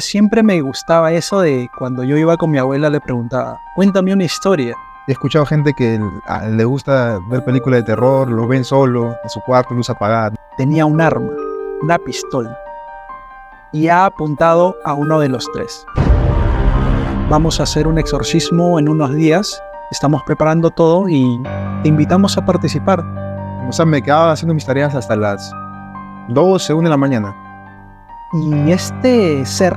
Siempre me gustaba eso de cuando yo iba con mi abuela le preguntaba, cuéntame una historia. He escuchado gente que le gusta ver películas de terror, lo ven solo, en su cuarto, luz apagada. Tenía un arma, una pistola, y ha apuntado a uno de los tres. Vamos a hacer un exorcismo en unos días, estamos preparando todo y te invitamos a participar. O sea, me quedaba haciendo mis tareas hasta las 12, 1 de la mañana. Y este ser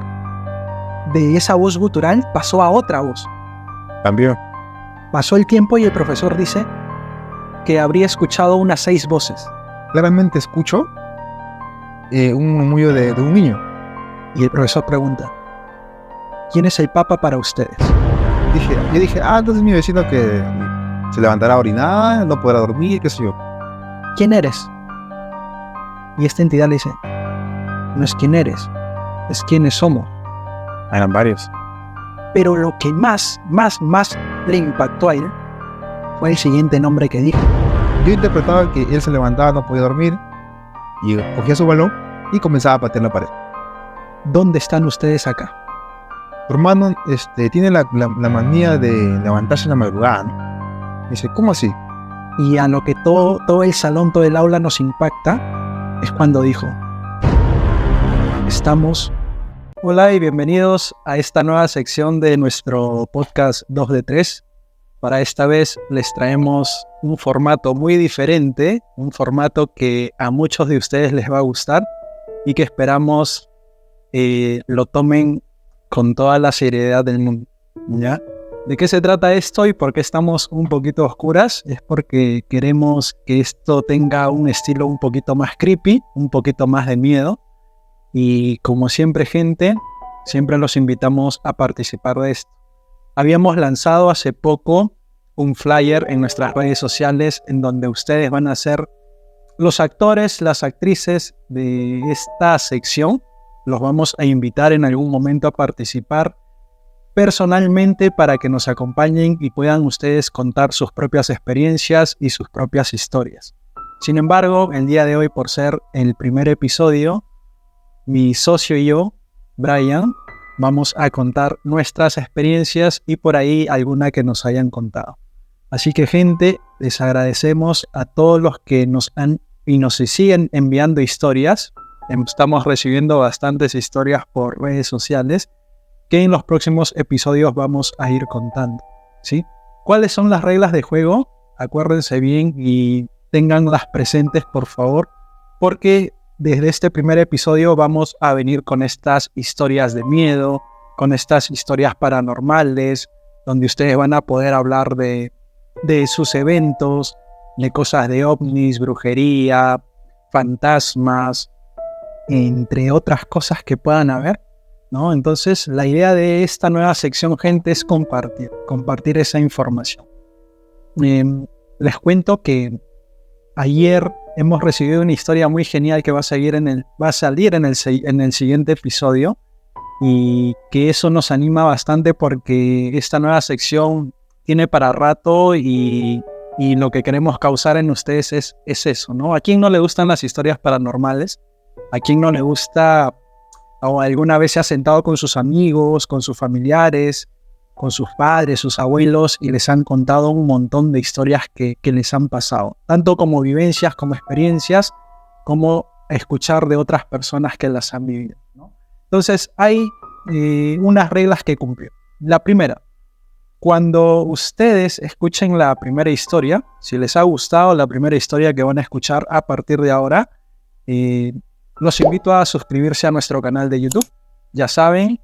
de esa voz gutural pasó a otra voz. Cambió. Pasó el tiempo y el profesor dice que habría escuchado unas 6 voces. Claramente escucho un murmullo de un niño. Y el profesor pregunta, ¿quién es el papa para ustedes? Yo dije, entonces mi vecino que se levantará a orinar, no podrá dormir, qué sé yo. ¿Quién eres? Y esta entidad le dice, no es quién eres, es quiénes somos. Eran varios. Pero lo que más le impactó a él fue el siguiente nombre que dijo. Yo interpretaba que él se levantaba, no podía dormir, y cogía su balón y comenzaba a patear la pared. ¿Dónde están ustedes acá? Tu hermano tiene la manía de levantarse en la madrugada, ¿no? Dice, ¿cómo así? Y a lo que todo el salón, todo el aula nos impacta, es cuando dijo, Hola y bienvenidos a esta nueva sección de nuestro podcast 2 de 3. Para esta vez les traemos un formato muy diferente, un formato que a muchos de ustedes les va a gustar y que esperamos lo tomen con toda la seriedad del mundo, ¿ya? ¿De qué se trata esto y por qué estamos un poquito oscuras? Es porque queremos que esto tenga un estilo un poquito más creepy, un poquito más de miedo. Y como siempre, gente, siempre los invitamos a participar de esto. Habíamos lanzado hace poco un flyer en nuestras redes sociales en donde ustedes van a ser los actores, las actrices de esta sección. Los vamos a invitar en algún momento a participar personalmente para que nos acompañen y puedan ustedes contar sus propias experiencias y sus propias historias. Sin embargo, el día de hoy, por ser el primer episodio, mi socio y yo, Brian, vamos a contar nuestras experiencias y por ahí alguna que nos hayan contado. Así que, gente, les agradecemos a todos los que nos han y nos siguen enviando historias. Estamos recibiendo bastantes historias por redes sociales que en los próximos episodios vamos a ir contando, ¿sí? ¿Cuáles son las reglas de juego? Acuérdense bien y ténganlas presentes, por favor, porque desde este primer episodio vamos a venir con estas historias de miedo, con estas historias paranormales, donde ustedes van a poder hablar de sus eventos, de cosas de ovnis, brujería, fantasmas, entre otras cosas que puedan haber, ¿no? Entonces, la idea de esta nueva sección, gente, es compartir esa información. Les cuento que ayer hemos recibido una historia muy genial que va a salir en el siguiente episodio y que eso nos anima bastante porque esta nueva sección tiene para rato y lo que queremos causar en ustedes es eso, ¿no? ¿A quién no le gustan las historias paranormales? ¿A quién no le gusta o alguna vez se ha sentado con sus amigos, con sus familiares, con sus padres, sus abuelos y les han contado un montón de historias que les han pasado, tanto como vivencias, como experiencias, como escuchar de otras personas que las han vivido, ¿no? Entonces hay unas reglas que cumplir. La primera, cuando ustedes escuchen la primera historia, si les ha gustado la primera historia que van a escuchar a partir de ahora, los invito a suscribirse a nuestro canal de YouTube. Ya saben,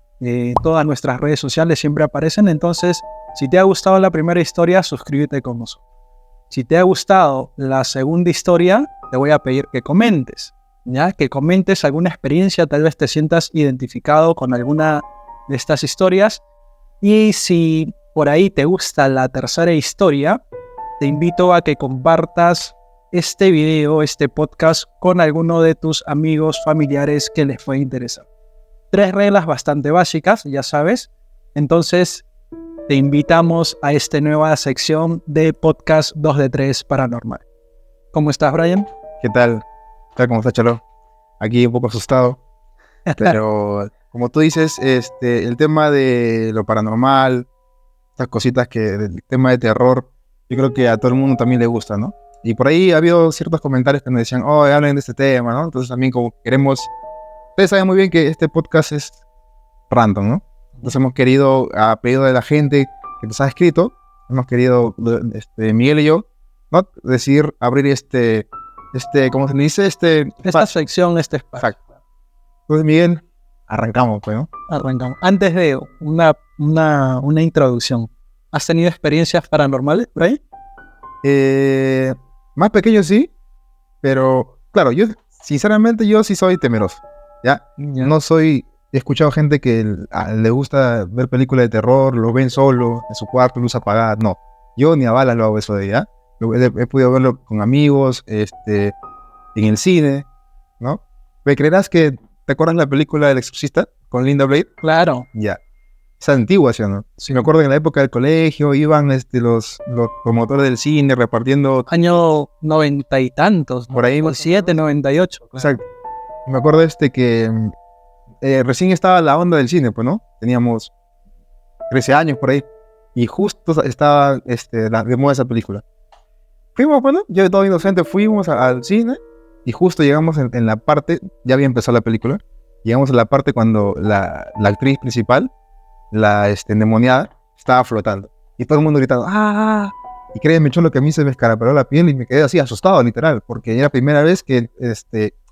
todas nuestras redes sociales siempre aparecen, entonces si te ha gustado la primera historia, suscríbete con nosotros. Si te ha gustado la segunda historia, te voy a pedir que comentes, ¿ya? Que comentes alguna experiencia, tal vez te sientas identificado con alguna de estas historias. Y si por ahí te gusta la tercera historia, te invito a que compartas este video, este podcast con alguno de tus amigos, familiares que les pueda interesar. 3 reglas bastante básicas, ya sabes. Entonces, te invitamos a esta nueva sección de podcast 2 de 3 Paranormal. ¿Cómo estás, Brian? ¿Qué tal? ¿Cómo estás, Chalo? Aquí un poco asustado, pero como tú dices, el tema de lo paranormal, estas cositas el tema de terror, yo creo que a todo el mundo también le gusta, ¿no? Y por ahí ha habido ciertos comentarios que nos decían, oh, hablen de este tema, ¿no? Entonces también como queremos, ustedes saben muy bien que este podcast es random, ¿no? Entonces hemos querido, a pedido de la gente que nos ha escrito, hemos querido, Miguel y yo, ¿no? Decidir abrir ¿cómo se le dice? Esta sección, este espacio. Exacto. Entonces, Miguel, arrancamos, pues, ¿no? Arrancamos. Antes de una introducción, ¿has tenido experiencias paranormales por ahí? Más pequeño sí, pero claro, sinceramente yo sí soy temeroso, ¿ya? No soy, he escuchado gente que le gusta ver películas de terror, lo ven solo, en su cuarto, luz apagada, no. Yo ni a balas lo hago eso de allá. He podido verlo con amigos, en el cine, ¿no? ¿Me creerás que te acuerdas la película El Exorcista con Linda Blair? Claro. Ya. Es antigua, ¿sí o no? Sí. Me acuerdo que en la época del colegio iban los promotores del cine repartiendo... Año 90 y tantos, ¿no? Por ahí. 7, 98. Claro. Exacto. Me acuerdo que recién estaba la onda del cine, pues, ¿no? Teníamos 13 años por ahí. Y justo estaba de moda esa película. Fuimos, bueno, yo todo inocente, fuimos al cine y justo llegamos en la parte, ya había empezado la película, llegamos a la parte cuando la actriz principal, la endemoniada, estaba flotando. Y todo el mundo gritando, ¡ah! Y créeme, Cholo, que a mí se me escarapeló la piel y me quedé así asustado, literal, porque era la primera vez que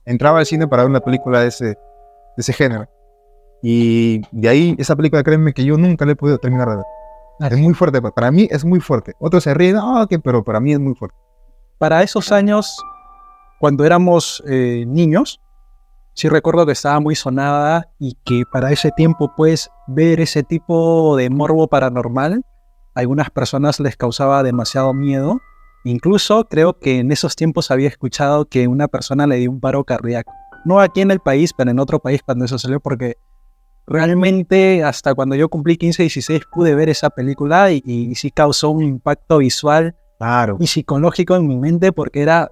entraba al cine para ver una película de ese género. Y de ahí, esa película, créeme que yo nunca la he podido terminar de ver. Es muy fuerte, para mí es muy fuerte. Otros se ríen, pero para mí es muy fuerte. Para esos años, cuando éramos niños, sí recuerdo que estaba muy sonada y que para ese tiempo, pues, ver ese tipo de morbo paranormal, a algunas personas les causaba demasiado miedo. Incluso creo que en esos tiempos había escuchado que una persona le dio un paro cardíaco. No aquí en el país, pero en otro país cuando eso salió, porque realmente hasta cuando yo cumplí 15, 16 pude ver esa película y sí causó un impacto visual, claro, y psicológico en mi mente, porque era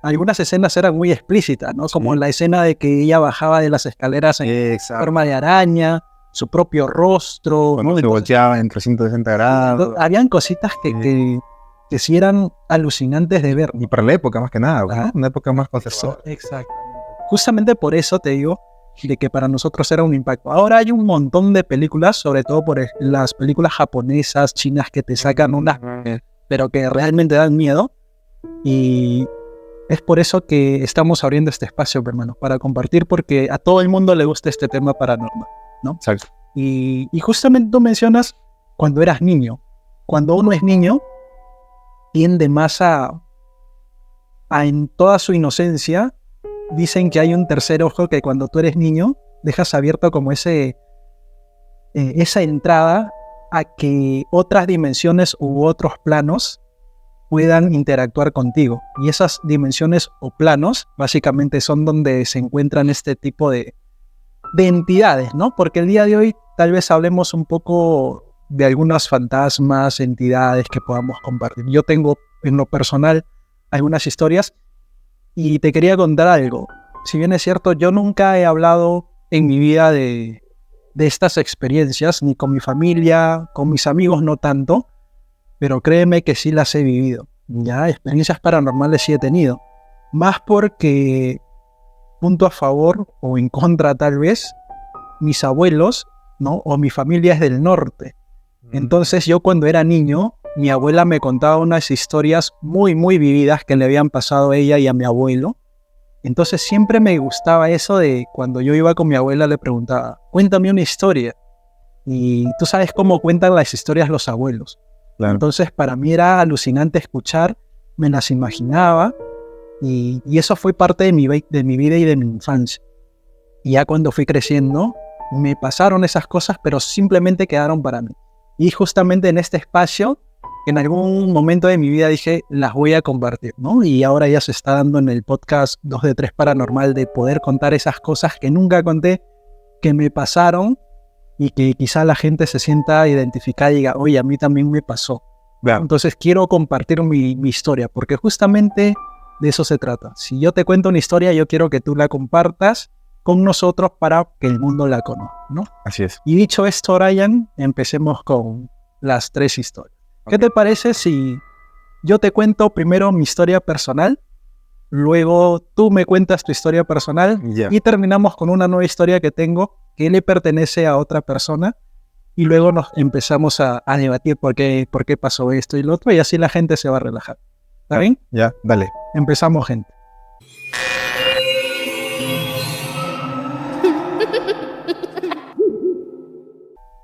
algunas escenas eran muy explícitas, ¿no? Como la escena de que ella bajaba de las escaleras en forma de araña, su propio rostro, cuando ¿no? se volteaba en 360 grados. Habían cositas que sí eran alucinantes de ver. Y para la época más que nada, ¿no? Una época más conservadora. Exactamente. Justamente por eso te digo de que para nosotros era un impacto. Ahora hay un montón de películas, sobre todo por las películas japonesas, chinas, que te sacan unas, pero que realmente dan miedo. Y es por eso que estamos abriendo este espacio, hermano, para compartir, porque a todo el mundo le gusta este tema paranormal, ¿no? Exacto. Y justamente tú mencionas cuando eras niño. Cuando uno es niño, tiende más a en toda su inocencia, dicen que hay un tercer ojo que cuando tú eres niño dejas abierto como esa entrada a que otras dimensiones u otros planos puedan interactuar contigo. Y esas dimensiones o planos básicamente son donde se encuentran este tipo de entidades, ¿no? Porque el día de hoy tal vez hablemos un poco de algunos fantasmas, entidades que podamos compartir. Yo tengo en lo personal algunas historias y te quería contar algo. Si bien es cierto, yo nunca he hablado en mi vida de estas experiencias, ni con mi familia, con mis amigos no tanto, pero créeme que sí las he vivido. Ya, experiencias paranormales sí he tenido. Más porque, punto a favor o en contra tal vez, mis abuelos, ¿no? O mi familia es del norte. Entonces yo cuando era niño, mi abuela me contaba unas historias muy, muy vividas que le habían pasado a ella y a mi abuelo. Entonces siempre me gustaba eso de cuando yo iba con mi abuela le preguntaba, cuéntame una historia. Y tú sabes cómo cuentan las historias los abuelos. Claro. Entonces para mí era alucinante escuchar, me las imaginaba y eso fue parte de mi vida y de mi infancia. Y ya cuando fui creciendo, me pasaron esas cosas, pero simplemente quedaron para mí. Y justamente en este espacio, en algún momento de mi vida dije, las voy a compartir, ¿no? Y ahora ya se está dando en el podcast 2 de 3 Paranormal de poder contar esas cosas que nunca conté, que me pasaron y que quizá la gente se sienta identificada y diga, oye, a mí también me pasó. Claro. Entonces quiero compartir mi historia, porque justamente de eso se trata. Si yo te cuento una historia, yo quiero que tú la compartas con nosotros para que el mundo la conozca, ¿no? Así es. Y dicho esto, Ryan, empecemos con las 3 historias. ¿Qué te parece si yo te cuento primero mi historia personal, luego tú me cuentas tu historia personal y terminamos con una nueva historia que tengo que le pertenece a otra persona y luego nos empezamos a debatir por qué pasó esto y lo otro y así la gente se va a relajar? ¿Está bien? Ya, dale. Empezamos, gente.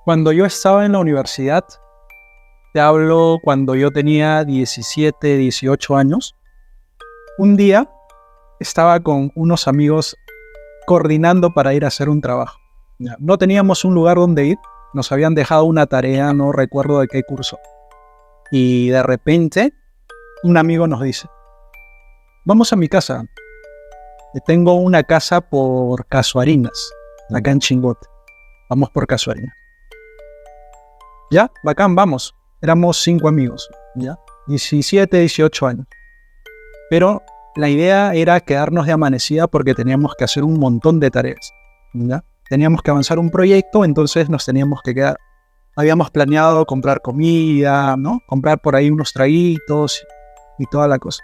Cuando yo estaba en la universidad, te hablo cuando yo tenía 17, 18 años, un día estaba con unos amigos coordinando para ir a hacer un trabajo. Ya, no teníamos un lugar donde ir, nos habían dejado una tarea, no recuerdo de qué curso. Y de repente, un amigo nos dice, vamos a mi casa. Tengo una casa por Casuarinas, acá en Chingote. Vamos por Casuarinas. Ya, bacán, vamos. Éramos 5 amigos, ya, 17, 18 años. Pero la idea era quedarnos de amanecida porque teníamos que hacer un montón de tareas, ¿ya? Teníamos que avanzar un proyecto, entonces nos teníamos que quedar. Habíamos planeado comprar comida, ¿no? Comprar por ahí unos traguitos y toda la cosa.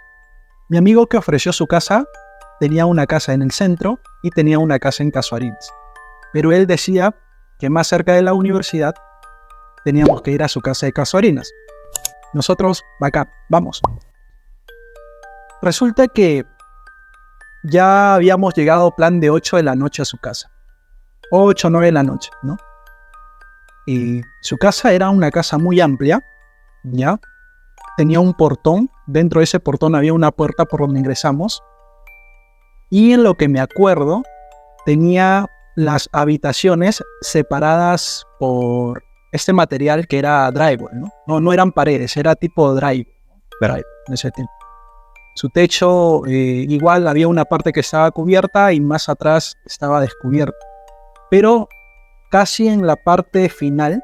Mi amigo que ofreció su casa tenía una casa en el centro y tenía una casa en Casuarinas. Pero él decía que más cerca de la universidad teníamos que ir a su casa de Casuarinas. Nosotros, acá, vamos. Resulta que ya habíamos llegado plan de 8 de la noche a su casa. 8, 9 de la noche, ¿no? Y su casa era una casa muy amplia, ¿ya? Tenía un portón. Dentro de ese portón había una puerta por donde ingresamos. Y en lo que me acuerdo, tenía las habitaciones separadas por este material que era drywall, ¿no? No eran paredes, era tipo drywall en ese tiempo. Su techo, igual había una parte que estaba cubierta y más atrás estaba descubierta. Pero casi en la parte final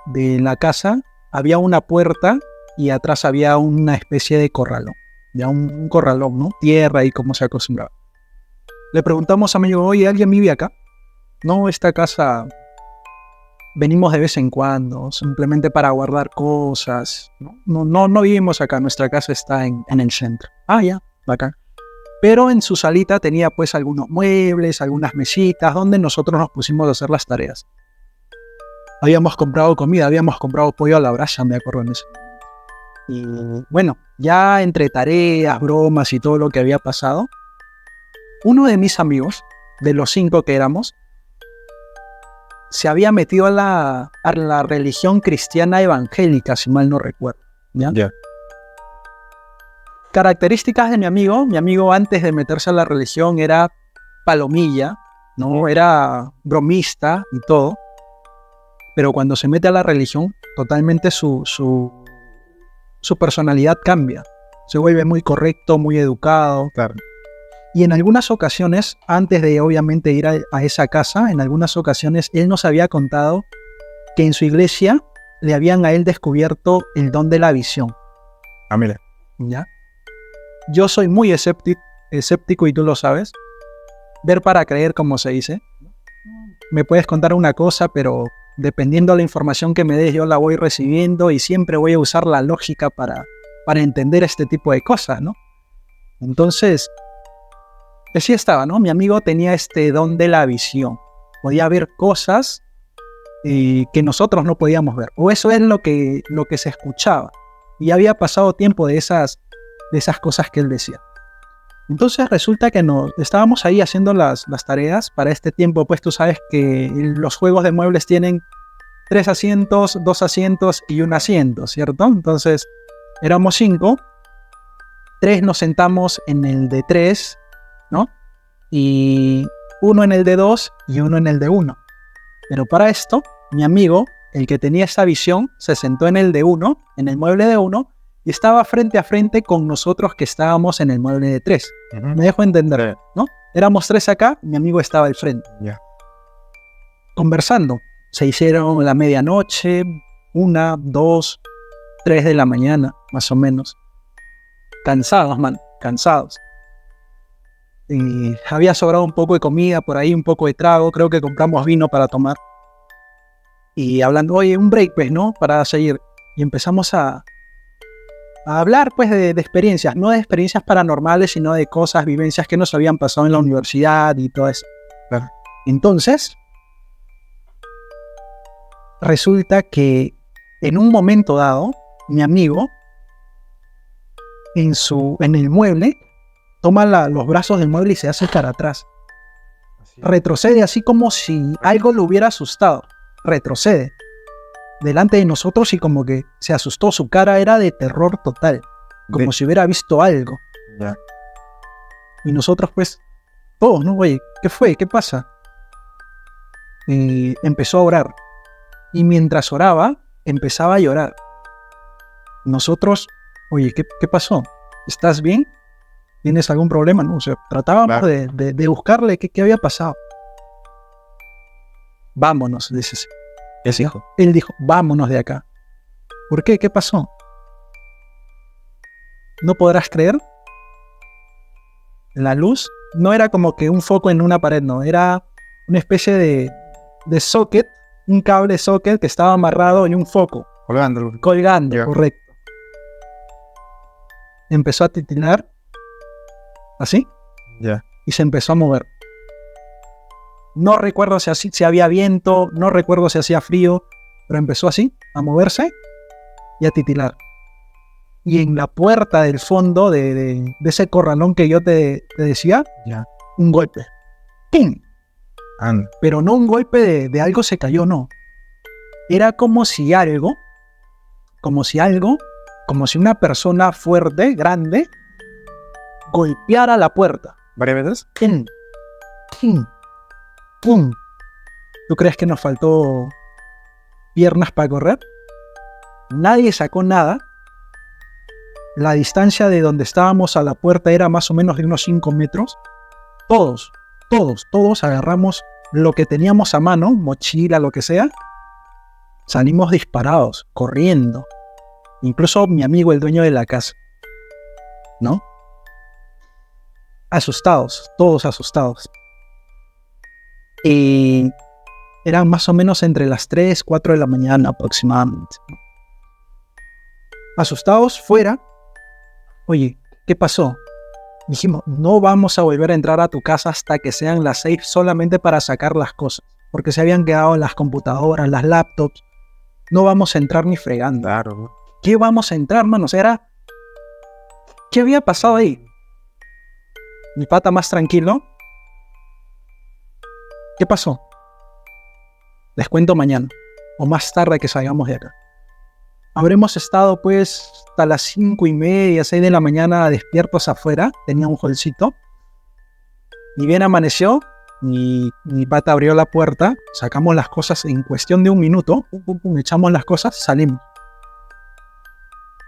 de la casa había una puerta y atrás había una especie de corralón. Ya un corralón, ¿no? Tierra y como se acostumbraba. Le preguntamos a mi amigo, oye, ¿alguien vive acá? No, esta casa venimos de vez en cuando, simplemente para guardar cosas. No vivimos acá, nuestra casa está en el centro. Ah, ya, bacán. Pero en su salita tenía pues algunos muebles, algunas mesitas, donde nosotros nos pusimos a hacer las tareas. Habíamos comprado comida, habíamos comprado pollo a la brasa, me acuerdo en ese momento. Y bueno, ya entre tareas, bromas y todo lo que había pasado, uno de mis amigos, de los 5 que éramos, se había metido a la religión cristiana evangélica, si mal no recuerdo. ¿Ya? Ya. Características de mi amigo antes de meterse a la religión era palomilla, ¿no? Era bromista y todo, pero cuando se mete a la religión, totalmente su personalidad cambia. Se vuelve muy correcto, muy educado. Claro. Y en algunas ocasiones, antes de obviamente ir a esa casa, en algunas ocasiones él nos había contado que en su iglesia le habían a él descubierto el don de la visión. Ah, mira. ¿Ya? Yo soy muy escéptico y tú lo sabes. Ver para creer, como se dice. Me puedes contar una cosa, pero dependiendo de la información que me des, yo la voy recibiendo y siempre voy a usar la lógica para entender este tipo de cosas, ¿no? Entonces, así estaba, ¿no? Mi amigo tenía este don de la visión. Podía ver cosas que nosotros no podíamos ver. O eso es lo que se escuchaba. Y había pasado tiempo de esas cosas que él decía. Entonces resulta que estábamos ahí haciendo las tareas. Para este tiempo, pues tú sabes que los juegos de muebles tienen 3 asientos, 2 asientos y 1 asiento, ¿cierto? Entonces éramos 5. 3 nos sentamos en el de 3, ¿no? Y 1 en el de 2 y 1 en el de 1. Pero para esto, mi amigo, el que tenía esta visión, se sentó en el de 1, en el mueble de 1, y estaba frente a frente con nosotros que estábamos en el mueble de 3. Uh-huh. Me dejo entender, ¿no? Éramos 3 acá, mi amigo estaba al frente. Yeah. Conversando. Se hicieron la medianoche, 1, 2, 3 de la mañana, más o menos. Cansados, man, cansados. había sobrado un poco de comida por ahí, un poco de trago, creo que compramos vino para tomar. Y hablando, oye, un break, pues, ¿no? Para seguir. Y empezamos a hablar, pues, de experiencias, no de experiencias paranormales, sino de cosas, vivencias que nos habían pasado en la universidad y todo eso. Claro. Entonces, resulta que en un momento dado, mi amigo, en el mueble, toma los brazos del mueble y se hace para atrás. Así. Retrocede así como si algo lo hubiera asustado. Retrocede delante de nosotros y como que se asustó. Su cara era de terror total, como si hubiera visto algo. Ya. Y nosotros pues, todos, ¿no? Oye, ¿qué fue? ¿Qué pasa? Y empezó a orar. Y mientras oraba, empezaba a llorar. Nosotros, oye, ¿qué pasó? ¿Estás bien? ¿Tienes algún problema? ¿No? O sea, tratábamos Claro. de buscarle qué había pasado. Vámonos, dice. ¿Qué hijo? Él dijo, vámonos de acá. ¿Por qué? ¿Qué pasó? ¿No podrás creer? La luz no era como que un foco en una pared, no. Era una especie de socket, un cable socket que estaba amarrado en un foco, Colgándolo. colgando, Ya. correcto. Empezó a titilar, así, Ya. y se empezó a mover. No recuerdo si había viento, no recuerdo si hacía frío, pero empezó así, a moverse y a titilar. Y en la puerta del fondo de ese corralón que yo te decía, Ya. un golpe. ¡Pum! Anda. Pero no un golpe de algo se cayó, no. Era como si una persona fuerte, grande, golpeara la puerta. ¿Varias veces? ¡Pum! ¡Pum! ¡Pum! ¿Tú crees que nos faltó piernas para correr? Nadie sacó nada. La distancia de donde estábamos a la puerta era más o menos de unos 5 metros. Todos agarramos lo que teníamos a mano, mochila, lo que sea. Salimos disparados, corriendo. Incluso mi amigo, el dueño de la casa. ¿No? Asustados, todos asustados. Y eran más o menos entre las 3, 4 de la mañana aproximadamente. Asustados fuera. Oye, ¿qué pasó? Dijimos, no vamos a volver a entrar a tu casa hasta que sean las 6 solamente para sacar las cosas. Porque se habían quedado las computadoras, las laptops. No vamos a entrar ni fregando. Claro, ¿no? ¿Qué vamos a entrar, mano? O sea, ¿qué había pasado ahí? Mi pata más tranquilo. ¿Qué pasó? Les cuento mañana. O más tarde que salgamos de acá. Habremos estado pues hasta las 5:30, 6 de la mañana despiertos afuera. Tenía un holcito. Ni bien amaneció, mi pata abrió la puerta, sacamos las cosas en cuestión de un minuto, echamos las cosas, salimos.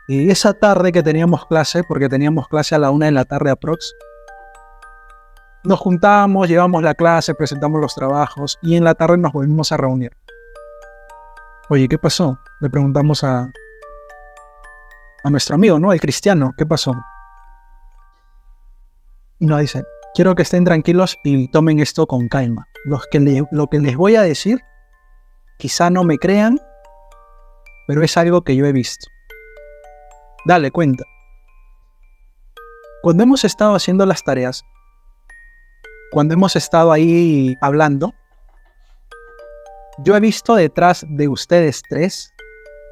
Y esa tarde que teníamos clase, porque teníamos clase a la 1 de la tarde aprox, nos juntamos, llevamos la clase, presentamos los trabajos y en la tarde nos volvimos a reunir. Oye, ¿qué pasó? Le preguntamos a nuestro amigo, ¿no? El cristiano, ¿qué pasó? Y nos dice, quiero que estén tranquilos y tomen esto con calma. Lo que les voy a decir, quizá no me crean, pero es algo que yo he visto. Dale, cuenta. Cuando hemos estado haciendo las tareas, cuando hemos estado ahí hablando, yo he visto detrás de ustedes 3,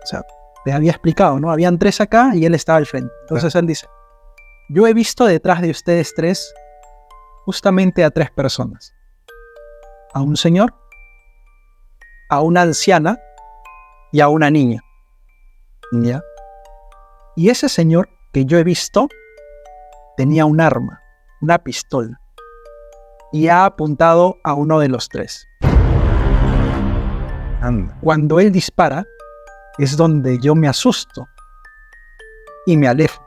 o sea, te había explicado, ¿no? Habían 3 acá y él estaba al frente. Entonces él dice, yo he visto detrás de ustedes 3 justamente a 3 personas. A un señor, a una anciana y a una niña. ¿Ya? Y ese señor que yo he visto tenía un arma, una pistola, y ha apuntado a uno de los 3. Anda. Cuando él dispara, es donde yo me asusto y me alejo.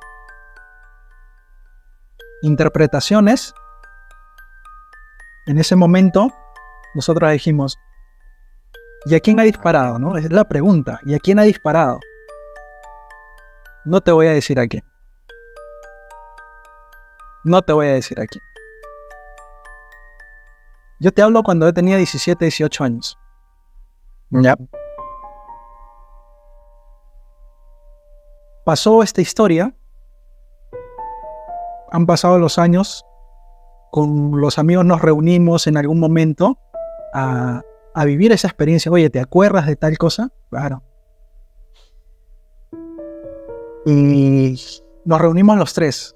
Interpretaciones. En ese momento, nosotros dijimos, ¿y a quién ha disparado? ¿No? Es la pregunta, ¿y a quién ha disparado? No te voy a decir a quién. No te voy a decir a quién. Yo te hablo cuando yo tenía 17, 18 años. Ya. Pasó esta historia. Han pasado los años. Con los amigos nos reunimos en algún momento a vivir esa experiencia. Oye, ¿te acuerdas de tal cosa? Claro. Y nos reunimos los tres,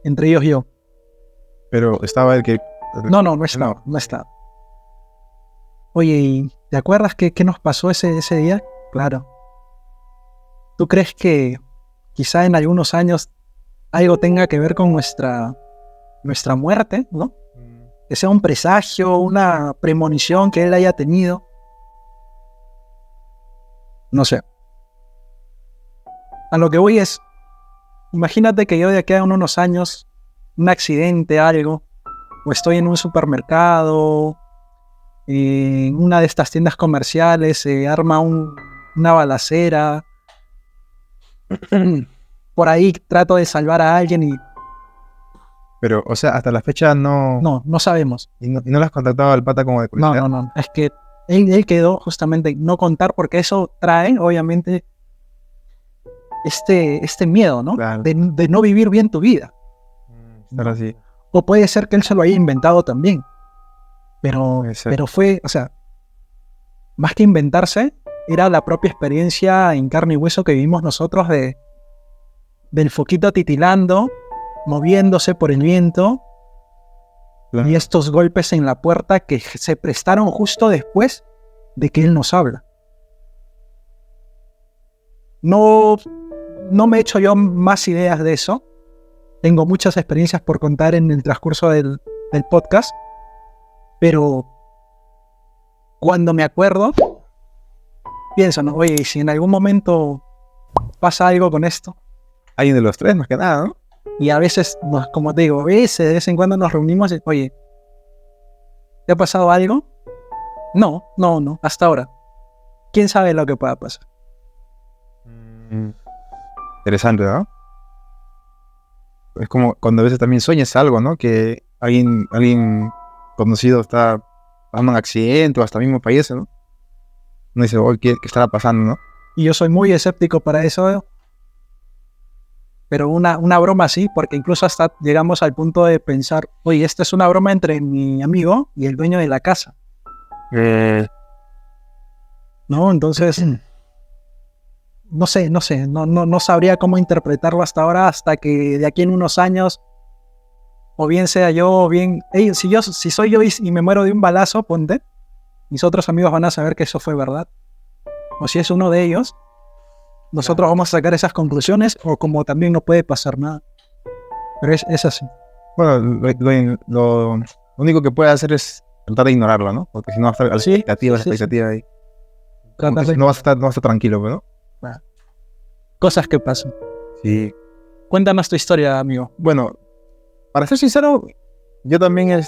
entre ellos yo. Pero estaba el que... No estaba. Oye, ¿y te acuerdas qué nos pasó ese día? Claro. ¿Tú crees que quizá en algunos años algo tenga que ver con nuestra muerte, ¿no? Que sea un presagio, una premonición que él haya tenido. No sé. A lo que voy es, imagínate que yo de aquí a unos años, un accidente, algo, o estoy en un supermercado, en una de estas tiendas comerciales, se arma una balacera, por ahí trato de salvar a alguien y... Pero, o sea, hasta la fecha no... No sabemos. ¿Y no le has contactado al pata como de curiosidad? No. Es que él quedó justamente no contar porque eso trae, obviamente, este miedo, ¿no? Claro. De no vivir bien tu vida. Estar así. O puede ser que él se lo haya inventado también. Pero fue, o sea, más que inventarse, era la propia experiencia en carne y hueso que vivimos nosotros del foquito titilando, moviéndose por el viento, claro. Y estos golpes en la puerta que se prestaron justo después de que él nos habla. No me he hecho yo más ideas de eso. Tengo muchas experiencias por contar en el transcurso del podcast, pero cuando me acuerdo, pienso, ¿no? Oye, si en algún momento pasa algo con esto. Alguien de los tres, más que nada, ¿no? Y a veces, como te digo, de vez en cuando nos reunimos y, oye, ¿te ha pasado algo? No, hasta ahora. ¿Quién sabe lo que pueda pasar? Interesante, ¿no? Es como cuando a veces también sueñas algo, ¿no? Que alguien conocido está pasando un accidente o hasta mismo fallece, ¿no? Uno dice, oh, ¿qué estará pasando, no? Y yo soy muy escéptico para eso, pero una broma así, porque incluso hasta llegamos al punto de pensar, oye, esta es una broma entre mi amigo y el dueño de la casa. ¿No? Entonces, no sé, no sabría cómo interpretarlo hasta ahora, hasta que de aquí en unos años, o bien sea yo, o bien, si soy yo y me muero de un balazo, ponte, mis otros amigos van a saber que eso fue verdad. O si es uno de ellos, nosotros vamos a sacar esas conclusiones, o como también no puede pasar nada. Pero es así. Bueno, lo único que puede hacer es tratar de ignorarlo, ¿no? Porque si no va a estar a la expectativa ahí. No vas a estar tranquilo, ¿no? Cosas que pasan. Sí. Cuéntanos tu historia, amigo. Bueno, para ser sincero, yo también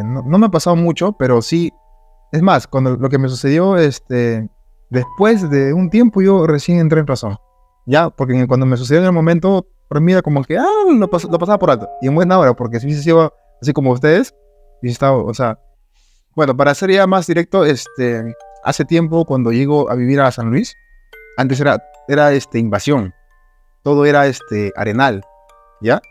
no me ha pasado mucho, pero sí. Es más, cuando lo que me sucedió, después de un tiempo yo recién entré en razón. Ya, porque cuando me sucedió en el momento, para mí era como que, lo pasaba por alto. Y en buena hora, porque si hubiese sido así como ustedes, hubiese estado, o sea... Bueno, para ser ya más directo, hace tiempo cuando llego a vivir a San Luis, antes era invasión. Todo era arenal, ¿ya?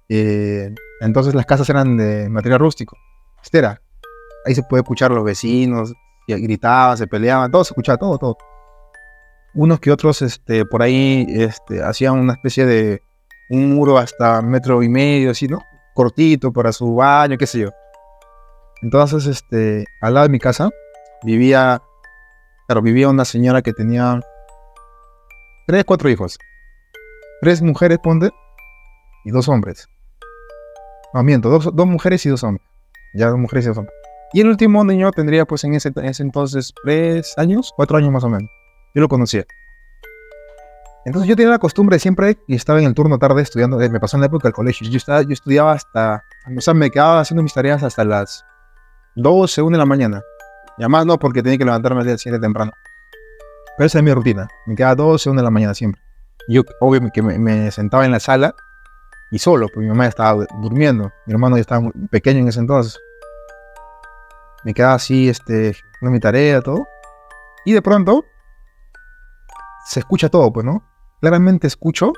Entonces las casas eran de material rústico, estera. Ahí se puede escuchar a los vecinos, y gritaban, se peleaban, todo se escuchaba, todo. Unos que otros por ahí hacían una especie de un muro hasta 1,5 metros, así, ¿no? Cortito para su baño, qué sé yo. Entonces, al lado de mi casa vivía una señora que tenía 3, 4 hijos. 3 mujeres, ponte, y 2 hombres. No, miento, 2 mujeres y 2 hombres. Ya 2 mujeres y 2 hombres. Y el último niño tendría, pues, en ese entonces 3 años, 4 años más o menos. Yo lo conocía. Entonces yo tenía la costumbre siempre, y estaba en el turno tarde estudiando, me pasó en la época del colegio. Yo estudiaba hasta, o sea, me quedaba haciendo mis tareas hasta las 12, 1 de la mañana. Y además no, porque tenía que levantarme al día siguiente temprano. Pero esa es mi rutina. Me quedaba 12, 1 de la mañana siempre. Yo, obvio, que me sentaba en la sala y solo, porque mi mamá ya estaba durmiendo. Mi hermano ya estaba muy pequeño en ese entonces. Me quedaba así, haciendo mi tarea, todo. Y de pronto, se escucha todo, pues, ¿no? Claramente escucho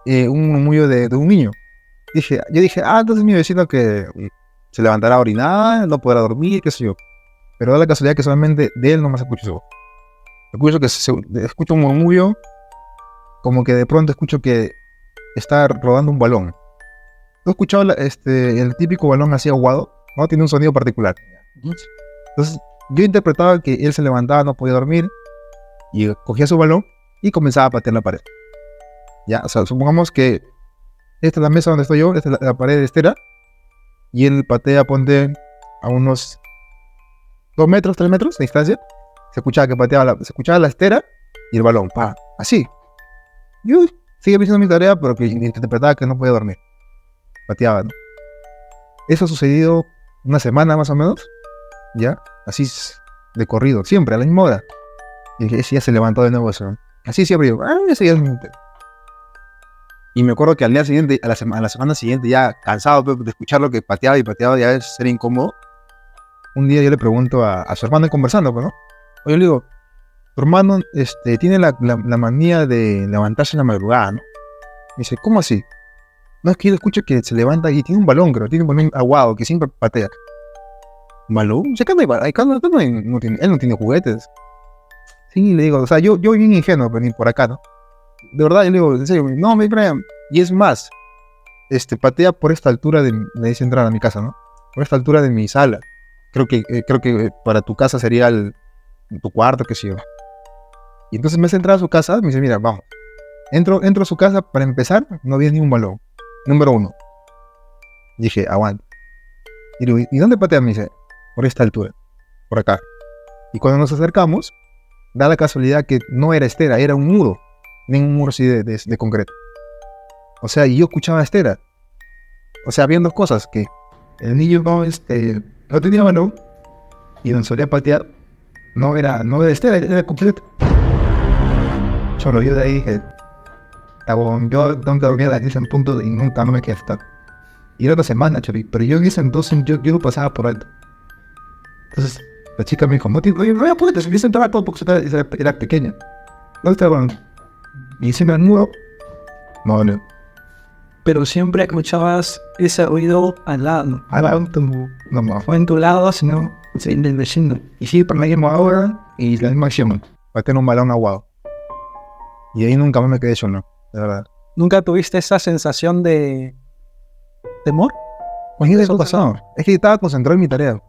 un murmullo de un niño. Yo dije, entonces mi vecino que se levantará a orinar, no podrá dormir, qué sé yo. Pero da la casualidad que solamente de él nomás escucho su voz. Escucho escucho un murmullo, como que de pronto escucho que está rodando un balón. ¿Tú has escuchado el típico balón así aguado? ¿No? Tiene un sonido particular. Entonces, yo interpretaba que él se levantaba, no podía dormir, y cogía su balón y comenzaba a patear la pared. Ya, o sea, supongamos que esta es la mesa donde estoy yo, esta es la pared de estera, y él patea, ponte a unos 2 metros, 3 metros de distancia. Se escuchaba que pateaba se escuchaba la estera y el balón, pa, así. Yo seguía haciendo mi tarea, pero que interpretaba que no podía dormir. Pateaba, ¿no? Eso ha sucedido una semana más o menos, ya, así de corrido, siempre, a la misma hora. Y dije, ese ya se levantó de nuevo eso. Así siempre yo, ese ya es mi... Y me acuerdo que al día siguiente, a la semana siguiente, ya cansado de escuchar lo que pateaba y pateaba, ya es ser incómodo. Un día yo le pregunto a su hermano conversando, pues, ¿no? Oye, le digo, tu hermano tiene la manía de levantarse en la madrugada, ¿no? Me dice, ¿cómo así? No, es que yo escucho que se levanta y tiene un balón, creo, tiene un balón aguado que siempre patea. ¿Balón? ¿Ya que no hay, él no tiene juguetes? Sí, le digo, o sea, yo bien ingenuo venir por acá, ¿no? De verdad, yo le digo, en serio, no, me Brian. Y es más, patea por esta altura me dice entrar a mi casa, ¿no? Por esta altura de mi sala. Creo que para tu casa sería tu cuarto, qué sé yo. Y entonces me hace entrar a su casa, me dice, mira, vamos. Entro a su casa, para empezar, no había ni un balón. Número 1. Dije, aguanta. Y digo, ¿y dónde patea? Me dice, por esta altura, por acá. Y cuando nos acercamos, da la casualidad que no era estera, era un muro. Un muro así de concreto. O sea, y yo escuchaba estera. O sea, habían dos cosas, que el niño no tenía balón y donde solía patear no era estera, era completo. Solo yo de ahí dije, yo nunca dormía en ese punto y nunca no me quedé hasta. Y era una semana, chavi, pero yo en ese entonces yo lo pasaba por alto. Entonces la chica me dijo, no voy a ponerte, se me sentaba todo porque era pequeña. ¿Dónde está el balón? Y se me anudó. No. Pero siempre escuchabas ese ruido al lado. Al lado, no No en tu lado, sino en el vecino. Y sí, por la misma hora y la misma acción. Para tener un balón aguado. Y ahí nunca más me quedé solo, de verdad. ¿Nunca tuviste esa sensación de temor? Pues eso pasó. Es que estaba concentrado en mi tarea.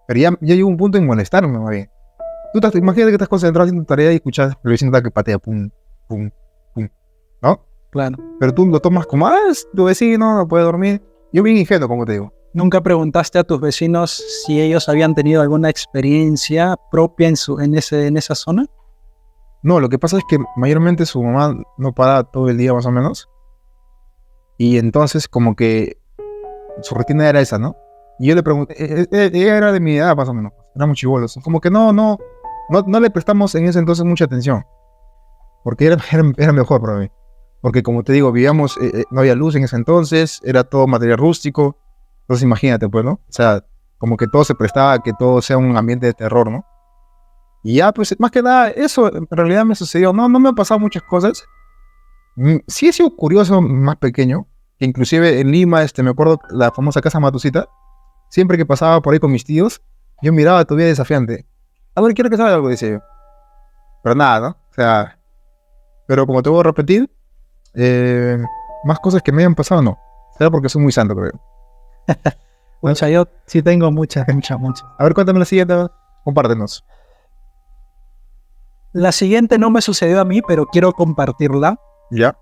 Pero ya llegó un punto en molestarme, más bien. Imagínate que estás concentrado en tu tarea y escuchas el vecino que patea, pum, pum, pum. ¿No? Claro. Pero tú lo tomas como, es tu vecino, no puede dormir. Yo bien ingenuo, como te digo. ¿Nunca preguntaste a tus vecinos si ellos habían tenido alguna experiencia propia en esa zona? No, lo que pasa es que mayormente su mamá no para todo el día más o menos. Y entonces como que su rutina era esa, ¿no? Y yo le pregunté, ella era de mi edad más o menos, éramos chibolos. Como que no le prestamos en ese entonces mucha atención. Porque era mejor para mí. Porque como te digo, vivíamos, no había luz en ese entonces, era todo material rústico. Entonces imagínate, pues, ¿no? O sea, como que todo se prestaba a que todo sea un ambiente de terror, ¿no? Y ya, pues, más que nada, eso en realidad me sucedió. No me han pasado muchas cosas. Sí he sido curioso más pequeño, que inclusive en Lima, me acuerdo la famosa casa Matusita. Siempre que pasaba por ahí con mis tíos, yo miraba todavía desafiante. A ver, quiero que salga algo, decía yo. Pero nada, ¿no? O sea, pero como te voy a repetir, más cosas que me hayan pasado, no. Será porque soy muy santo, creo. Mucha, yo sí tengo muchas. A ver, cuéntame la siguiente, compártenos. La siguiente no me sucedió a mí, pero quiero compartirla. Ya.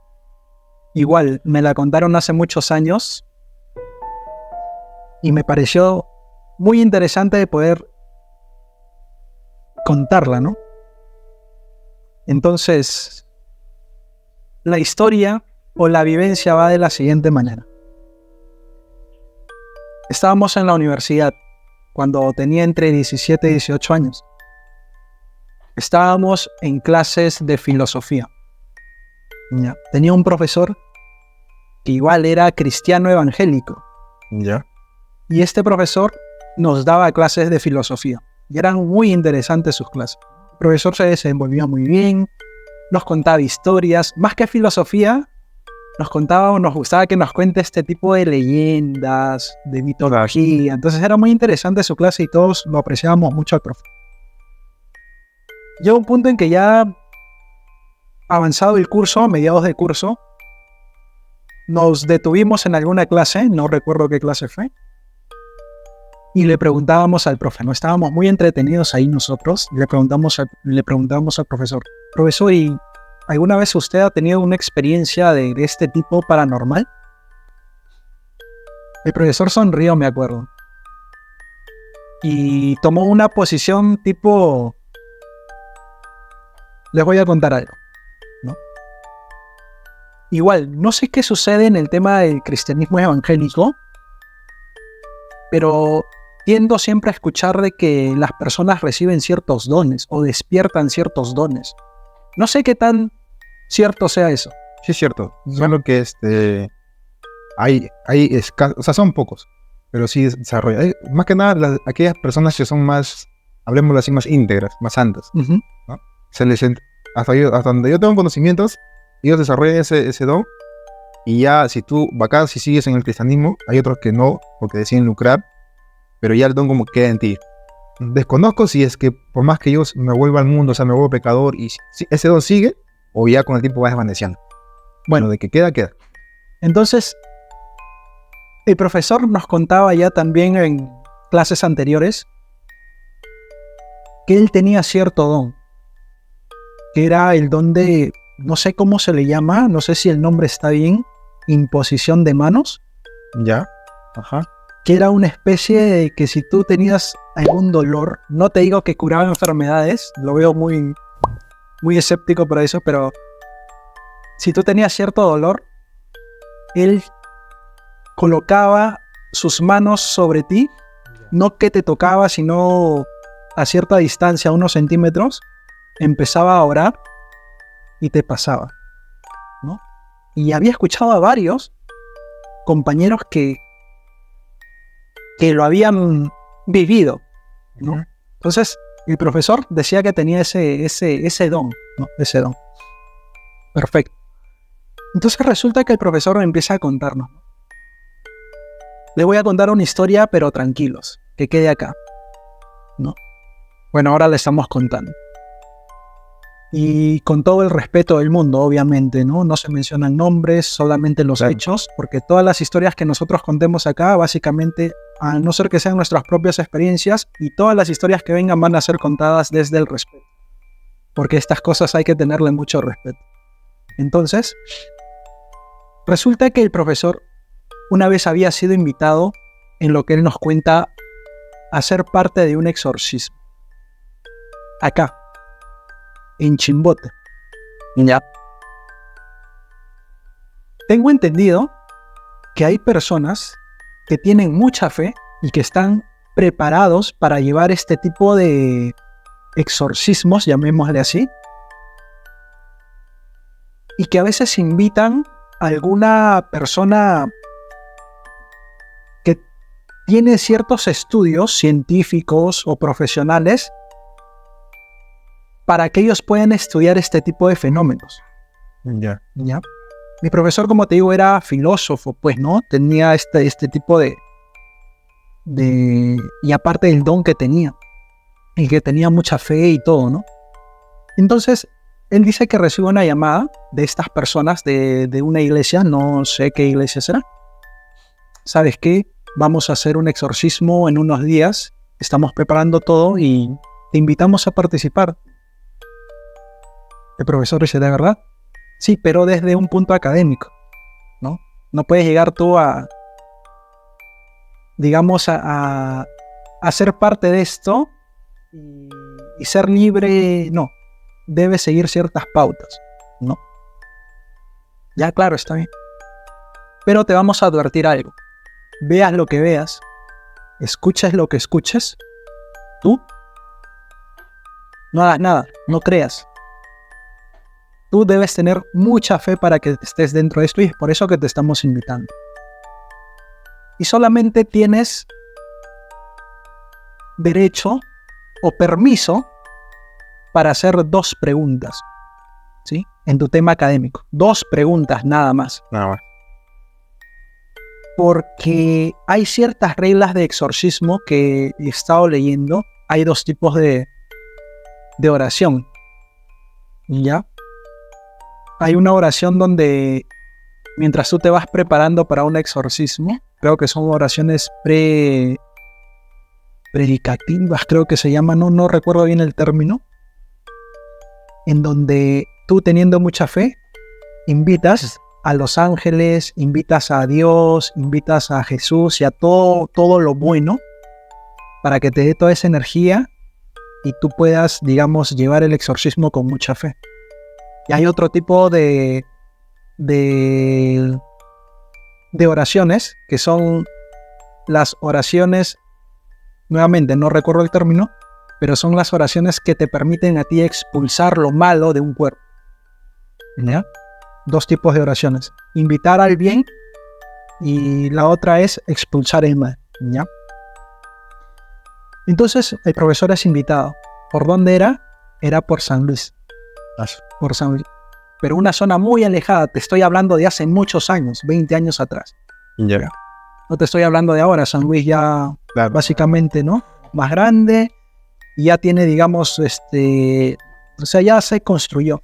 Igual, me la contaron hace muchos años y me pareció muy interesante de poder contarla, ¿no? Entonces, la historia o la vivencia va de la siguiente manera. Estábamos en la universidad cuando tenía entre 17 y 18 años. Estábamos en clases de filosofía. Ya. Tenía un profesor que igual era cristiano evangélico. Ya. Y este profesor nos daba clases de filosofía y eran muy interesantes sus clases. El profesor se desenvolvía muy bien, nos contaba historias, más que filosofía, nos gustaba que nos cuente este tipo de leyendas, de mitología. Entonces era muy interesante su clase y todos lo apreciábamos mucho al profe. Llegó un punto en que ya avanzado el curso, a mediados del curso, nos detuvimos en alguna clase, no recuerdo qué clase fue, y le preguntábamos al profe, no estábamos muy entretenidos ahí nosotros, le preguntábamos al profesor, profesor, ¿y alguna vez usted ha tenido una experiencia de este tipo paranormal? El profesor sonrió, me acuerdo, y tomó una posición tipo, les voy a contar algo, ¿no? Igual, no sé qué sucede en el tema del cristianismo evangélico, pero tiendo siempre a escuchar de que las personas reciben ciertos dones o despiertan ciertos dones. No sé qué tan cierto sea eso. Sí, es cierto. Solo que o sea, son pocos, pero sí desarrolla. Más que nada, aquellas personas que son más, hablemoslo así, más íntegras, más santas, Uh-huh. ¿no? Hasta donde yo tengo conocimientos, ellos desarrollan ese don. Y ya, si sigues en el cristianismo, hay otros que no, porque deciden lucrar, pero ya el don como queda en ti. Desconozco si es que por más que yo me vuelva al mundo, o sea, me vuelvo pecador, y si ese don sigue, o ya con el tiempo va desvaneciendo. Bueno, de que queda, queda. Entonces, el profesor nos contaba ya también en clases anteriores que él tenía cierto don, que era el don de, no sé cómo se le llama, no sé si el nombre está bien, imposición de manos. Ya, ajá. Que era una especie de que si tú tenías algún dolor, no te digo que curaba enfermedades, lo veo muy, muy escéptico por eso, pero si tú tenías cierto dolor, él colocaba sus manos sobre ti, no que te tocaba, sino a cierta distancia, unos centímetros, empezaba a orar y te pasaba, ¿no? Y había escuchado a varios compañeros que lo habían vivido, ¿no? Uh-huh. Entonces, el profesor decía que tenía ese don, ¿no? Ese don. Perfecto. Entonces resulta que el profesor empieza a contarnos. Le voy a contar una historia, pero tranquilos, que quede acá, ¿no? Bueno, ahora le estamos contando. Y con todo el respeto del mundo, obviamente, ¿no? No se mencionan nombres, solamente los hechos, porque todas las historias que nosotros contemos acá, básicamente, a no ser que sean nuestras propias experiencias, y todas las historias que vengan van a ser contadas desde el respeto. Porque estas cosas hay que tenerle mucho respeto. Entonces, resulta que el profesor una vez había sido invitado, en lo que él nos cuenta, a ser parte de un exorcismo. Acá, en Chimbote. Ya. Tengo entendido que hay personas que tienen mucha fe y que están preparados para llevar este tipo de exorcismos, llamémosle así, y que a veces invitan a alguna persona que tiene ciertos estudios científicos o profesionales para que ellos puedan estudiar este tipo de fenómenos. Ya. ¿Ya? Mi profesor, como te digo, era filósofo, pues, ¿no? Tenía este tipo de... Y aparte del don que tenía. Y que tenía mucha fe y todo, ¿no? Entonces, él dice que recibe una llamada de estas personas de una iglesia, no sé qué iglesia será. ¿Sabes qué? Vamos a hacer un exorcismo en unos días. Estamos preparando todo y te invitamos a participar. El profesor dice, ¿de verdad? Sí, pero desde un punto académico, ¿no? No puedes llegar tú digamos, a ser parte de esto y ser libre, no. Debes seguir ciertas pautas, ¿no? Ya, claro, está bien. Pero te vamos a advertir algo. Veas lo que veas, escuches lo que escuches, tú no hagas nada, no creas. Tú debes tener mucha fe para que estés dentro de esto y es por eso que te estamos invitando. Y solamente tienes derecho o permiso para hacer 2 preguntas, ¿sí? En tu tema académico. 2 preguntas nada más. Nada más. Porque hay ciertas reglas de exorcismo que he estado leyendo. Hay 2 tipos de oración, ¿ya? Hay una oración donde, mientras tú te vas preparando para un exorcismo, creo que son oraciones predicativas, creo que se llama, no recuerdo bien el término, en donde tú, teniendo mucha fe, invitas a los ángeles, invitas a Dios, invitas a Jesús y a todo lo bueno para que te dé toda esa energía y tú puedas, digamos, llevar el exorcismo con mucha fe. Y hay otro tipo de oraciones, que son las oraciones, nuevamente no recuerdo el término, pero son las oraciones que te permiten a ti expulsar lo malo de un cuerpo, ¿ya? 2 tipos de oraciones: invitar al bien y la otra es expulsar el mal, ¿ya? Entonces el profesor es invitado. ¿Por dónde era? Era por San Luis. Por San Luis. Pero una zona muy alejada. Te estoy hablando de hace muchos años, 20 años atrás. Ya. No te estoy hablando de ahora. San Luis ya, claro, básicamente, ¿no? Más grande. Y ya tiene, digamos, o sea, ya se construyó.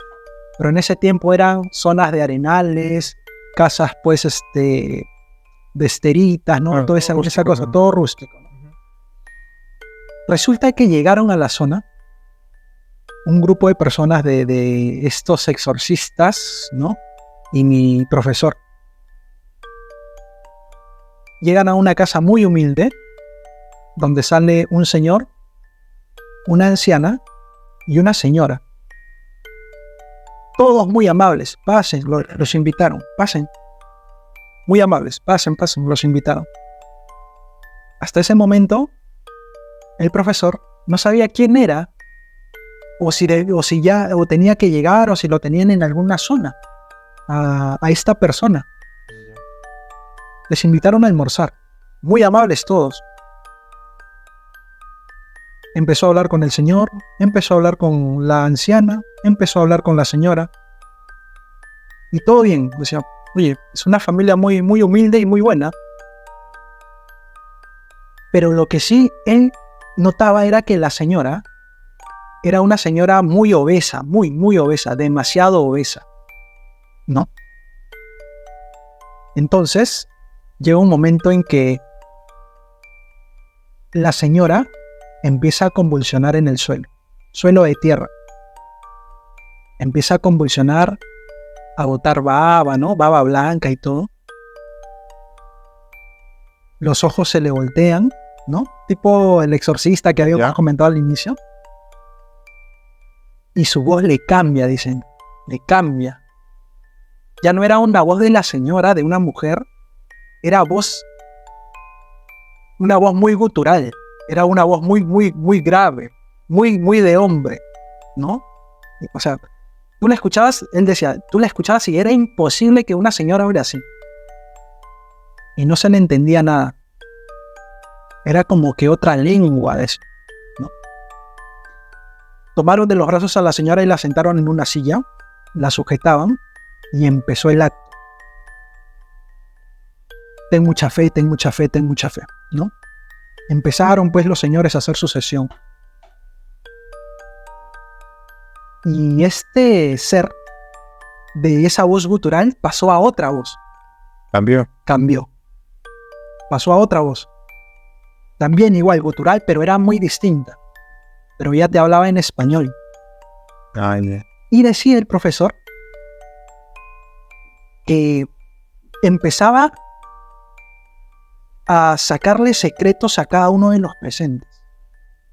Pero en ese tiempo eran zonas de arenales, casas, pues, de esteritas, ¿no? Toda esa cosa, todo rústico. Resulta que llegaron a la zona un grupo de personas de estos exorcistas, ¿no? Y mi profesor. Llegan a una casa muy humilde, donde sale un señor, una anciana y una señora. Todos muy amables. Pasen, los invitaron. Pasen. Muy amables. Pasen, los invitaron. Hasta ese momento, el profesor no sabía quién era, o si tenía que llegar, o si lo tenían en alguna zona a esta persona. Les invitaron a almorzar, muy amables todos. Empezó a hablar con el señor, empezó a hablar con la anciana, empezó a hablar con la señora, y todo bien. Decía, oye, es una familia muy, muy humilde y muy buena. Pero lo que sí él notaba era que la señora era una señora muy obesa, muy, muy obesa, demasiado obesa, ¿no? Entonces, llega un momento en que la señora empieza a convulsionar en el suelo de tierra. Empieza a convulsionar, a botar baba, ¿no? Baba blanca y todo. Los ojos se le voltean, ¿no? Tipo el exorcista que habíamos comentado al inicio. Y su voz le cambia, dicen. Le cambia. Ya no era una voz de la señora, de una mujer. Era una voz muy gutural. Era una voz muy, muy, muy grave. Muy, muy de hombre, ¿no? O sea, tú la escuchabas, él decía, tú la escuchabas y era imposible que una señora hable así. Y no se le entendía nada. Era como que otra lengua de eso, ¿no? Tomaron de los brazos a la señora y la sentaron en una silla, la sujetaban y empezó el acto. Ten mucha fe, ten mucha fe, ten mucha fe, ¿no? Empezaron pues los señores a hacer su sesión. Y este ser de esa voz gutural pasó a otra voz. Cambió. Pasó a otra voz. También igual, gutural, pero era muy distinta. Pero ya te hablaba en español. Y decía el profesor que empezaba a sacarle secretos a cada uno de los presentes.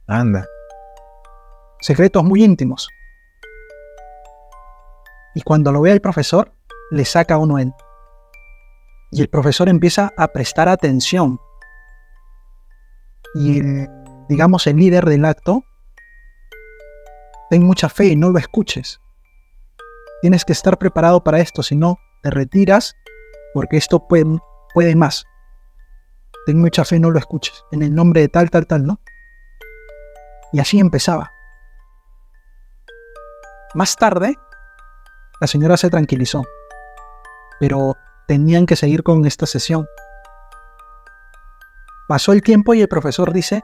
Anda. Secretos muy íntimos. Y cuando lo ve el profesor, le saca uno a él. Y el profesor empieza a prestar atención. Y digamos, el líder del acto, ten mucha fe y no lo escuches. Tienes que estar preparado para esto, si no, te retiras, porque esto puede más. Ten mucha fe, no lo escuches. En el nombre de tal, ¿no? Y así empezaba. Más tarde, la señora se tranquilizó, pero tenían que seguir con esta sesión. Pasó el tiempo y el profesor dice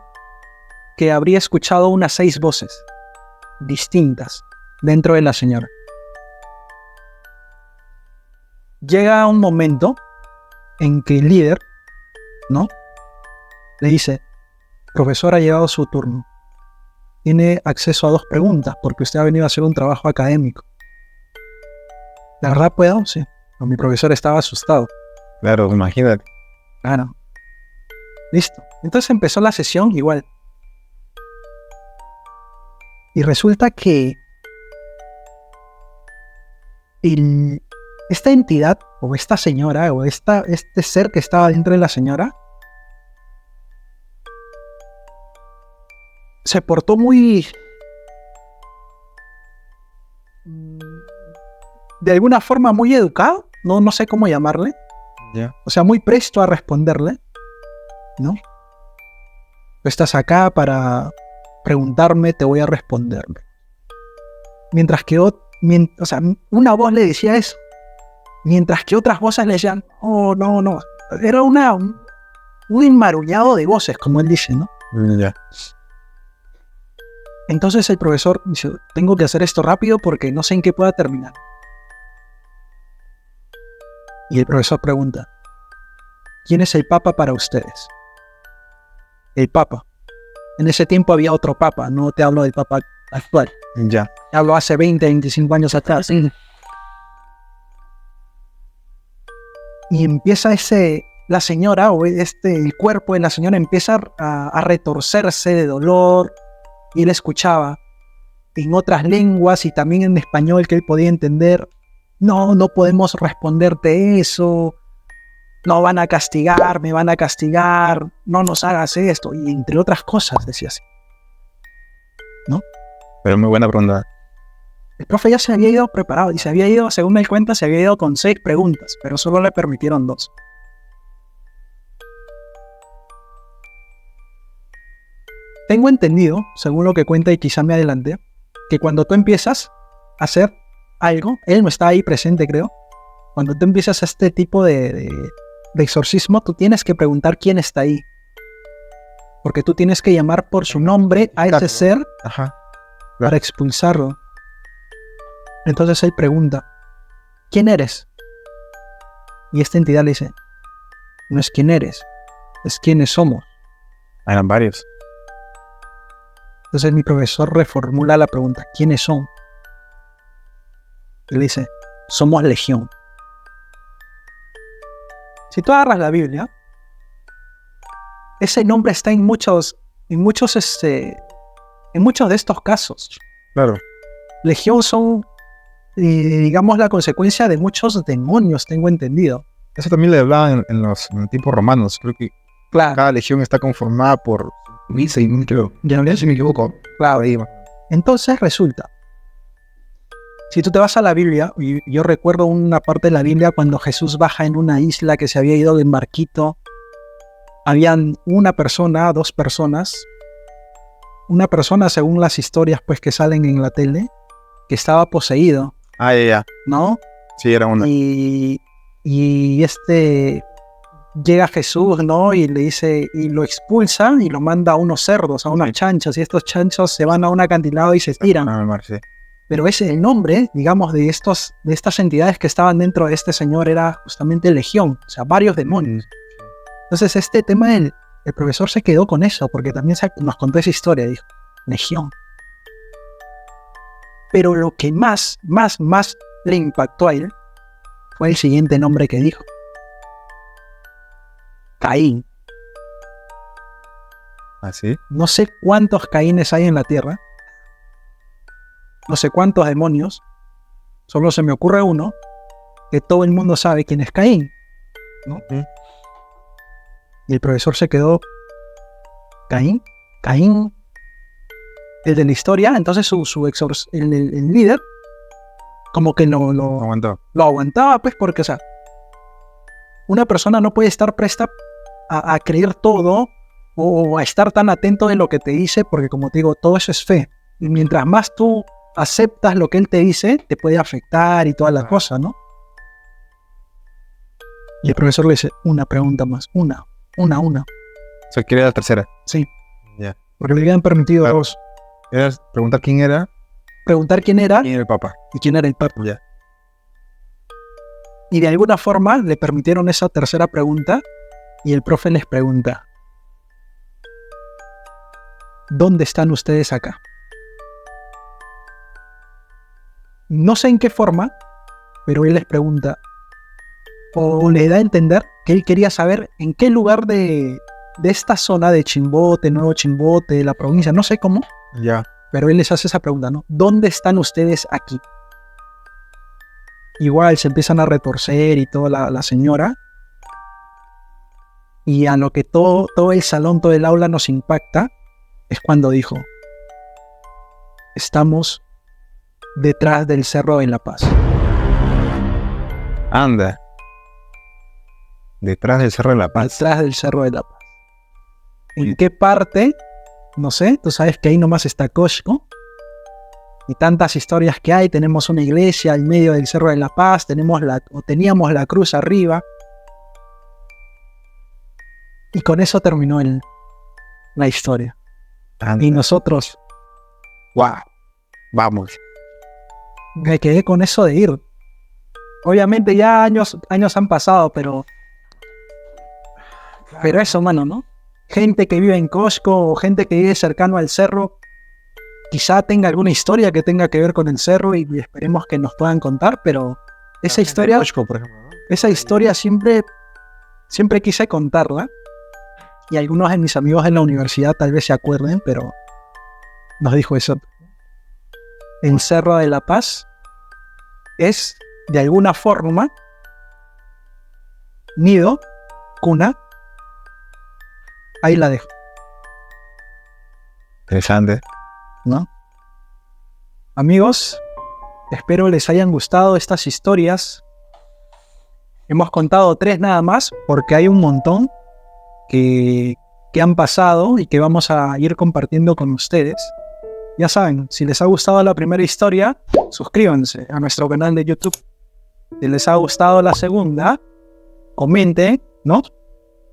que habría escuchado unas 6 voces distintas dentro de la señora. Llega un momento en que el líder, ¿no?, le dice: profesor, ha llegado su turno. Tiene acceso a 2 preguntas porque usted ha venido a hacer un trabajo académico. ¿La verdad puedo? Sí. Pero mi profesor estaba asustado. Claro, imagínate. Claro. Listo. Entonces empezó la sesión igual. Y resulta que esta entidad, o esta señora, o este ser que estaba dentro de la señora, se portó muy, de alguna forma, muy educado. No sé cómo llamarle. Ya. O sea, muy presto a responderle, ¿no? Tú estás acá para preguntarme, te voy a responder. Mientras que una voz le decía eso, mientras que otras voces le decían: oh, no. Era un enmaruñado de voces, como él dice, ¿no? Ya. Entonces el profesor dice: tengo que hacer esto rápido porque no sé en qué pueda terminar. Y el profesor pregunta: ¿quién es el Papa para ustedes? El Papa. En ese tiempo había otro Papa, no te hablo del Papa actual. Ya. Te hablo hace 20, 25 años atrás. Y empieza la señora, o el cuerpo de la señora empieza a retorcerse de dolor. Y él escuchaba en otras lenguas y también en español que él podía entender: no podemos responderte eso, no van a castigar, me van a castigar, no nos hagas esto, y entre otras cosas decía así, ¿no? Pero muy buena pregunta. El profe ya se había ido preparado y se había ido, según me cuenta, se había ido con 6 preguntas, pero solo le permitieron 2. Tengo entendido, según lo que cuenta y quizá me adelante, que cuando tú empiezas a hacer algo, él no está ahí presente, creo. Cuando tú empiezas este tipo de exorcismo, tú tienes que preguntar quién está ahí. Porque tú tienes que llamar por su nombre a ese ser. Ajá. Para expulsarlo. Entonces él pregunta: ¿quién eres? Y esta entidad le dice: no es quién eres, es quiénes somos. Eran varios. Entonces mi profesor reformula la pregunta: ¿quiénes son? Y le dice: somos legión. Si tú agarras la Biblia, ese nombre está en muchos de estos casos. Claro. Legión son, digamos, la consecuencia de muchos demonios, tengo entendido. Eso también le hablaban en los tiempos romanos. Creo que Claro. cada legión está conformada por 1.000, creo. Ya no, Si me equivoco. claro. Ahí. Entonces resulta, si tú te vas a la Biblia, y yo recuerdo una parte de la Biblia cuando Jesús baja en una isla que se había ido en barquito. Habían una persona, 2 personas. Una persona, según las historias pues que salen en la tele, que estaba poseído, Ah, ya. ¿no? Sí, era una. Y llega Jesús, ¿no? Y le dice, y lo expulsa y lo manda a unos cerdos, a unas chanchas, y estos chanchos se van a un acantilado y se tiran. Ah, mar, sí. Pero el nombre, digamos, de estas entidades que estaban dentro de este señor era justamente legión, o sea, varios demonios. Entonces este tema el profesor se quedó con eso, porque también nos contó esa historia, dijo: legión. Pero lo que más le impactó a él fue el siguiente nombre que dijo: Caín. ¿Ah, sí? No sé cuántos Caínes hay en la tierra, no sé cuántos demonios, solo se me ocurre uno, que todo el mundo sabe quién es Caín, ¿no? Y el profesor se quedó: Caín, el de la historia. Entonces el líder como que lo aguantaba, pues, porque, o sea, una persona no puede estar presta a creer todo o a estar tan atento de lo que te dice, porque como te digo, todo eso es fe. Y mientras más tú aceptas lo que él te dice, te puede afectar y toda la cosa, ¿no? Y el profesor le dice, una pregunta más, una. O sea, quería la tercera. Sí, Ya. porque le habían permitido Claro. dos. Era preguntar quién era Preguntar quién era el Papa. y quién era el Papa. Ya. Y de alguna forma le permitieron esa tercera pregunta y el profe les pregunta, ¿dónde están ustedes acá? No sé en qué forma, pero él les pregunta, o le da a entender que él quería saber en qué lugar de esta zona de Chimbote, Nuevo Chimbote, de la provincia, no sé cómo, Ya. pero él les hace esa pregunta, ¿no? ¿Dónde están ustedes aquí? Igual se empiezan a retorcer y toda la señora. Y a lo que todo el salón, todo el aula nos impacta, es cuando dijo, estamos detrás del Cerro de la Paz. Anda. Detrás del Cerro de la Paz. Detrás del Cerro de la Paz. ¿En Uy. qué parte? No sé, tú sabes que ahí nomás está Cosco. Y tantas historias que hay, tenemos una iglesia al medio del Cerro de la Paz, teníamos la cruz arriba. Y con eso terminó la historia. Anda. Y nosotros, Wow. Vamos. me quedé con eso de ir. Obviamente ya años han pasado, pero eso, mano, ¿no? Gente que vive en Cosco o gente que vive cercano al cerro, quizá tenga alguna historia que tenga que ver con el cerro y esperemos que nos puedan contar, pero esa historia, Cosco, por ejemplo, ¿no? esa historia siempre quise contarla y algunos de mis amigos en la universidad tal vez se acuerden, pero nos dijo eso. El Cerro de la Paz es, de alguna forma, nido, cuna. Ahí la dejo, Interesante. ¿no? Amigos, espero les hayan gustado estas historias. Hemos contado 3 nada más, porque hay un montón que han pasado y que vamos a ir compartiendo con ustedes. Ya saben, si les ha gustado la primera historia, suscríbanse a nuestro canal de YouTube. Si les ha gustado la segunda, comenten, ¿no?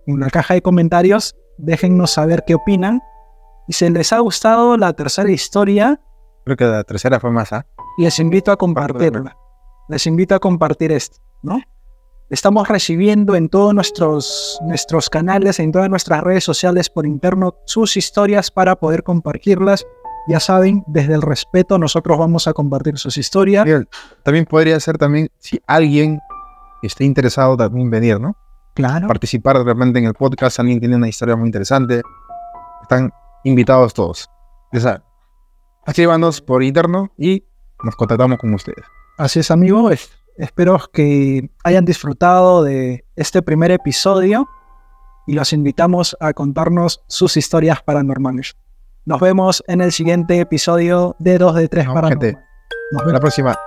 En la caja de comentarios, déjennos saber qué opinan. Y si les ha gustado la tercera historia, Creo que la tercera fue más, ¿ah? les invito a compartirla. Les invito a compartir esto, ¿no? Estamos recibiendo en todos nuestros canales, en todas nuestras redes sociales por interno, sus historias para poder compartirlas. Ya saben, desde el respeto nosotros vamos a compartir sus historias. Miguel, también podría ser también, si alguien esté interesado también venir, ¿no? Claro. Participar de repente en el podcast, alguien tiene una historia muy interesante. Están invitados todos. Ya saben. Escríbanos por interno y nos contactamos con ustedes. Así es, amigos. Espero que hayan disfrutado de este primer episodio y los invitamos a contarnos sus historias paranormales. Nos vemos en el siguiente episodio de 2 de 3 No, Paranormal. gente. Nos Hasta la vemos. próxima.